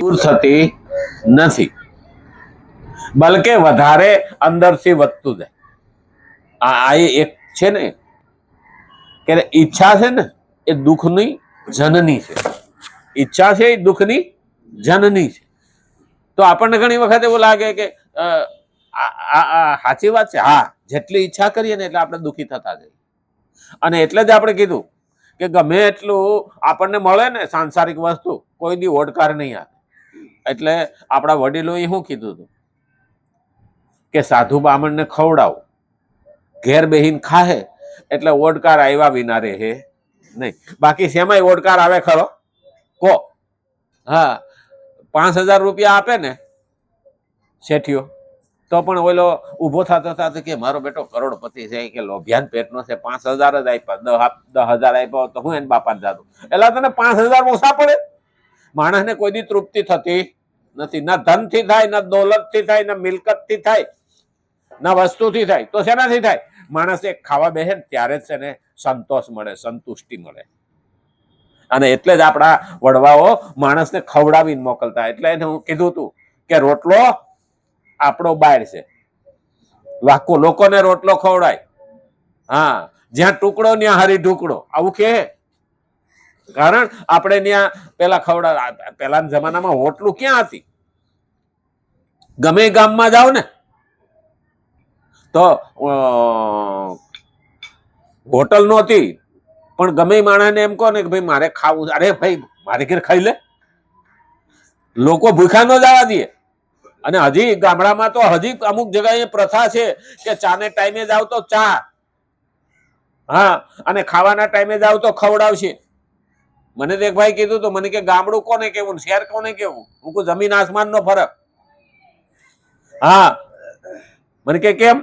દૂર થતી નથી, બલકે વધારે અંદરથી વધતું જાય. આ એક છે ને કે ઈચ્છા છે ને એ દુઃખની જનની છે. ઈચ્છા છે એ દુઃખની જનની છે. તો આપણને ઘણી વખત એવું લાગે કે સાચી વાત છે. હા, જેટલી ઈચ્છા કરીએ ને એટલે આપણે દુઃખી થતા જઈએ. અને એટલે જ આપણે કીધું કે ગમે એટલું આપણને મળે ને સાંસારિક વસ્તુ, કોઈ દી ઓડકાર નહીં આપે. એટલે આપણા વડીલોએ શું કીધું હતું કે સાધુ બામણને ખવડાવો, ઘેર બેહીને ખાહે એટલે ઓડકાર આવ્યા વિના રહે નહીં. બાકી શેમાંય ઓડકાર આવે ખરો કો? હા, 5,000 રૂપિયા આપે ને શેઠિયો, તો પણ ઓલો ઉભો થતો થતો કે મારો બેટો કરોડપતિ છે, કે લોભિયાન પેટનો છે, 5,000 જ આપ્યા, 10,000 આપ્યા તો હું એને બાપા જાતું. એટલે તને 5,000 ઓછા પડે. માણસને કોઈ દી તૃપ્તિ થતી નથી. ના ધનથી થાય, ના દોલતથી થાય, ના મિલકતથી થાય, ના વસ્તુથી થાય. તો શેનાથી થાય? માણસ એક ખાવા બેસે ને ત્યારે જ એને સંતોષ મળે, સંતુષ્ટિ મળે. અને એટલે જ આપણા વડવાઓ માણસને ખવડાવીને મોકલતા. એટલે એને હું કીધું હતું કે રોટલો આપણો બાળ છે, લાખો લોકોને રોટલો ખવડાય. હા, જ્યાં ટુકડો ત્યાં હરી ઢુકડો, આવું કે. કારણ આપણે ત્યાં પેલા પેલાના જમાનામાં હોટલું ક્યાં હતી? ગમે ગામમાં જાવ ને તો હોટલ નહોતી, પણ ગમે માણસને એમ કહો ને કે ભાઈ મારે ખાવું, અરે ભાઈ મારે ઘેર ખાઈ લે. લોકો ભૂખા ન જવા દે. અને હજી ગામડામાં તો હજી અમુક જગ્યાએ પ્રથા છે કે ચાને ટાઈમે જાવ તો ચા, હા, અને ખાવાના ટાઈમે જાવ તો ખવડાવશે. મને તો એક ભાઈ કીધું તો, મને કે ગામડું કોને કેવું, શહેર કોને કેવું? હું કહું જમીન આસમાન નો ફરક. હા, મને કે કેમ?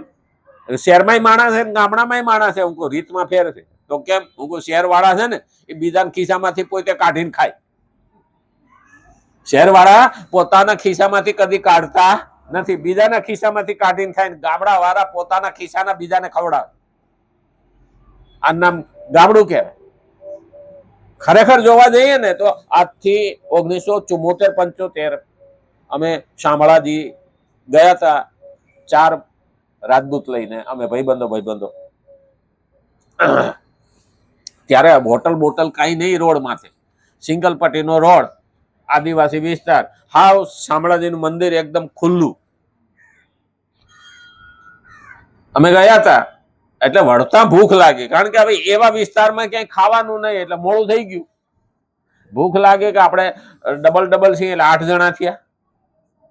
શહેરમાં માણસ છે, ગામડામાં માણસ છે. હું કહું રીતમાં ફેર છે. તો કેમ? હું કહું શહેર વાળા છે ને એ બીજાના ખિસ્સામાંથી પોતે કાઢીને ખાય. શહેર વાળા પોતાના ખિસ્સામાંથી કદી કાઢતા નથી, બીજાના ખિસ્સામાંથી કાઢીને ખાય. ગામડા વાળા પોતાના ખિસ્સાના બીજાને ખવડાવે. આ નામ ગામડું કહેવાય. ખરેખર જોવા જઈએ ને તો આજથી 1974-75 અમે શામળાજી ગયા હતા, 4 રાજદૂત લઈને, અમે ભાઈબંધો. ત્યારે બોટલ કાંઈ નહીં, રોડ માથે સિંગલ પટ્ટીનો રોડ, આદિવાસી વિસ્તાર, હાવ શામળાજીનું મંદિર એકદમ ખુલ્લું. અમે ગયા હતા એટલે વળતા ભૂખ લાગી, કારણ કે હવે એવા વિસ્તારમાં ક્યાંય ખાવાનું નહીં, એટલે મોડું થઈ ગયું. ભૂખ લાગે કે આપણે ડબલ છીએ એટલે 8 જણા થયા.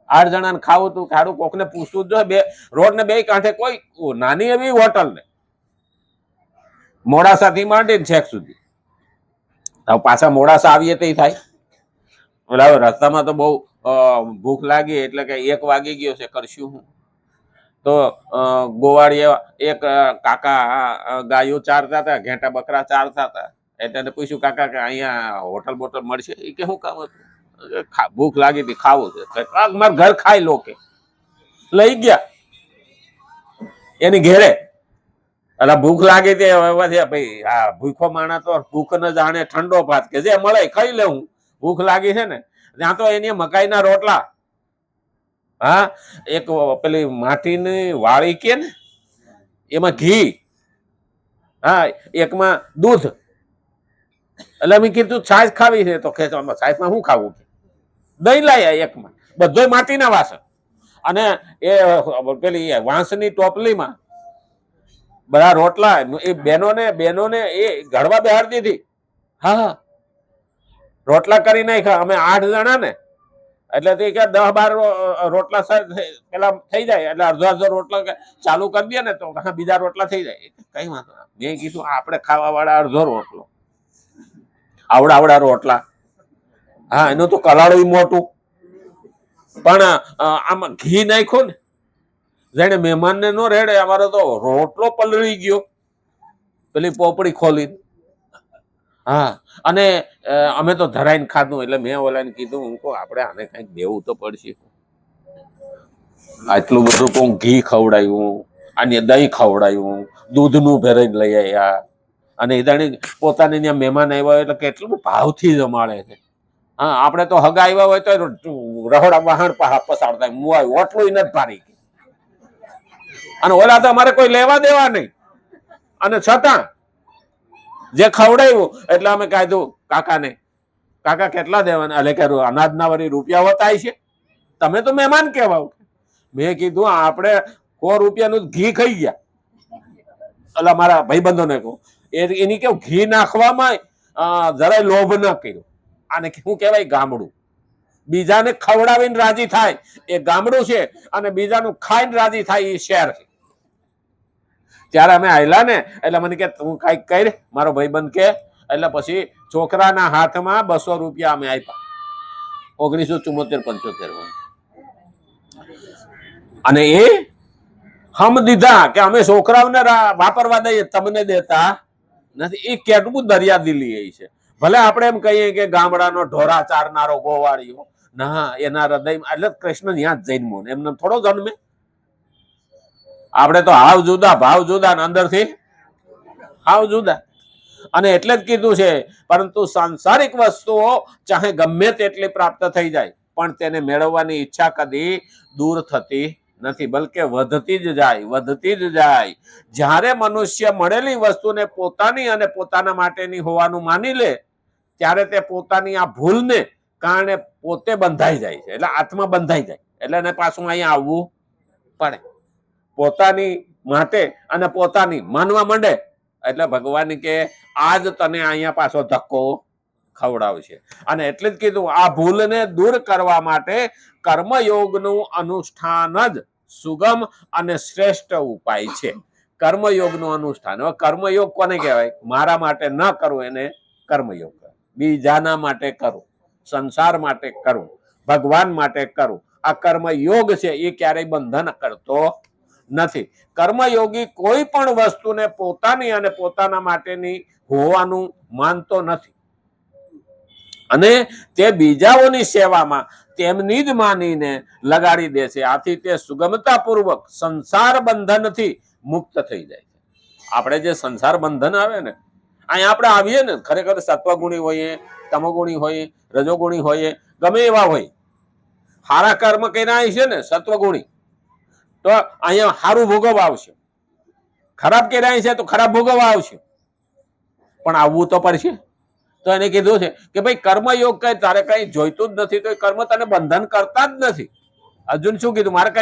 8 જણાને ખાવું તું ખાડું, કોકને પૂછવું જ જોઈએ. રોડ ને 2 કાંઠે કોઈ નાની એવી હોટલ ને, મોડાસાથી માંડીને છેક સુધી. હવે પાછા મોડાસા આવીએ તે થાય. એટલે હવે રસ્તામાં તો બહુ ભૂખ લાગી, એટલે કે 1 વાગી ગયો છે, કરશું હું? તો ગોવાળીએ એક કાકા ગાયો ચારતા હતા, ઘેટા બકરા ચારતા હતા. એટલે પૂછ્યું કાકા કે અહીંયા હોટલ બોટલ મળશે? એ કે શું કામ હતું? ભૂખ લાગી હતી, ખાવું છે. મારે ઘર ખાઈ લો કે. લઈ ગયા એની ઘેરે. એટલે ભૂખ લાગી હતી, ભાઈ આ ભૂખો માણસ તો ભૂખ ન જાણે ઠંડો ભાત, કે જે મળે ખાઈ લેવું. ભૂખ લાગી છે ને. ત્યાં તો એની મકાઈના રોટલા, હા, એક પેલી માટીની વાળી કે ને એમાં ઘી, હા, એકમાં દૂધ. એટલે મેં કીધું છાશ ખાવી છે, તો છાશમાં શું ખાવું? દહીં લાયા એકમાં, બધોય માટીના વાસણ, અને એ પેલી વાંસની ટોપલીમાં બધા રોટલા. એ બહેનોને એ ઘડવા બેહાડી દીધી. હા, રોટલા કરી નાખ્યા. અમે 8 જણા ને, એટલે તે કે 10-12 રોટલા પેલા થઈ જાય, એટલે અડધો રોટલો ચાલુ કરી દે ને તો બીજા રોટલા થઈ જાય. કઈ વાંધો ના. મેં કીધું આપણે ખાવા વાળા અડધો રોટલો, આવડા રોટલા. હા, એનું તો કલાડું મોટું, પણ આમાં ઘી નાખ્યું ને જાણે મહેમાનને નો રેડે. અમારો તો રોટલો પલળી ગયો પેલી પોપડી ખોલી. હા, અને અમે તો ધરાઈને ખાધું. એટલે મેં ઓલાને કીધું, હું કહું આપણે આને કંઈક દેવું તો પડશે. આટલું બધું કહું ઘી ખવડાવ્યું, આને દહીં ખવડાવ્યું, દૂધનું ભરાઈને લઈ આવ્યા. અને એ પોતાને ત્યાં મહેમાન આવ્યા એટલે કેટલું ભાવથી જમાડે છે. હા, આપણે તો હગા આવ્યા હોય તો રહોડા વાહણ પસાડતા મુઆ ઓટલું નથી ભારી, અને ઓલા તો અમારે કોઈ લેવા દેવા નહીં, અને છતાં જે ખવડાવ્યું એટલે અમે કાઢું કાકાને, કાકા કેટલા દેવાના, એટલે કે અનાજના વળી રૂપિયા વતાય છે, તમે તો મહેમાન કહેવાઓ. મેં કીધું આપણે 100 રૂપિયાનું ઘી ખાઈ ગયા. એટલે મારા ભાઈબંધોને કહું, એની કેવું ઘી નાખવામાં જરાય લોભ ન કર્યો. આને શું કહેવાય? ગામડું. બીજાને ખવડાવીને રાજી થાય એ ગામડું છે, અને બીજાનું ખાઈને રાજી થાય એ શહેર છે. ત્યારે અમે આવેલા ને એટલે મને કે તું કઈક કર, મારો ભાઈબંધ કે. એટલે પછી છોકરાના હાથમાં 200 રૂપિયા અમે આપ્યા 1974-75. અને એ હમ દીધા કે અમે છોકરાઓને વાપરવા દઈએ, તમને દેતા નથી. એ કેટલું દરિયા દિલી છે. ભલે આપણે એમ કહીએ કે ગામડાનો ઢોરા ચારનારો ગોવાળીઓ, ના, એના હૃદયમાં એટલે કૃષ્ણ ત્યાં જ જન્મો, એમને થોડો જન્મે. આપણે તો હાવ જુદા, ભાવ જુદા, ને અંદરથી હાવ જુદા. અને એટલે જ કીધું છે, પરંતુ સાંસારિક વસ્તુઓ ચાહે ગમે તેટલી પ્રાપ્ત થઈ જાય, પણ તેને મેળવવાની ઈચ્છા કદી દૂર થતી નથી, બલકે વધતી જ જાય, વધતી જ જાય. જ્યારે મનુષ્ય મળેલી વસ્તુને પોતાની અને પોતાના માટેની હોવાનું માની લે, ત્યારે તે પોતાની આ ભૂલને કારણે પોતે બંધાઈ જાય છે. એટલે આત્મા બંધાઈ જાય, એટલે એને પાછું અહીંયા આવવું પડે. પોતાની માટે અને પોતાની માનવા માંડે એટલે ભગવાન કે આજ તને અહીંયા પાછો ધક્કો ખવડાવશે. અને એટલે જ કીધું, આ ભૂલને દૂર કરવા માટે કર્મયોગનું અનુષ્ઠાન જ સુગમ અને શ્રેષ્ઠ ઉપાય છે. કર્મયોગનું અનુષ્ઠાન. હવે કર્મયોગ કોને કહેવાય? મારા માટે ન કરવું એને કર્મયોગ કહેવાય. બીજાના માટે કરું, સંસાર માટે કરું, ભગવાન માટે કરું, આ કર્મયોગ છે. એ ક્યારેય બંધન કરતો નથી. કર્મયોગી કોઈ પણ વસ્તુને પોતાની અને પોતાના માટેની હોવાનું માનતો નથી, અને તે બીજાઓની સેવામાં તેમની જ માનીને લગાડી દે છે. આથી તે સુગમતાપૂર્વક સંસાર બંધનથી મુક્ત થઈ જાય છે. આપણે જે સંસાર બંધન આવે ને, અહીંયા આપણે આવીએ ને, ખરેખર સત્વગુણી હોઈએ, તમોગુણી હોઈએ, રજોગુણી હોઈએ, ગમે એવા હોય, સારા કર્મ કર્યા છે ને સત્વગુણી, તો અહીંયા સારું ભોગવવા આવશે. ખરાબ કર્યા છે તો ખરાબ ભોગવવા આવશે, પણ આવવું તો પડશે. તો એને કીધું છે કે ભાઈ કર્મયોગ કઈ તારે કઈ જોઈતું જ નથી, તો કર્મ તને બંધન કરતા જ નથી. અર્જુન શું કીધું? મારે કઈ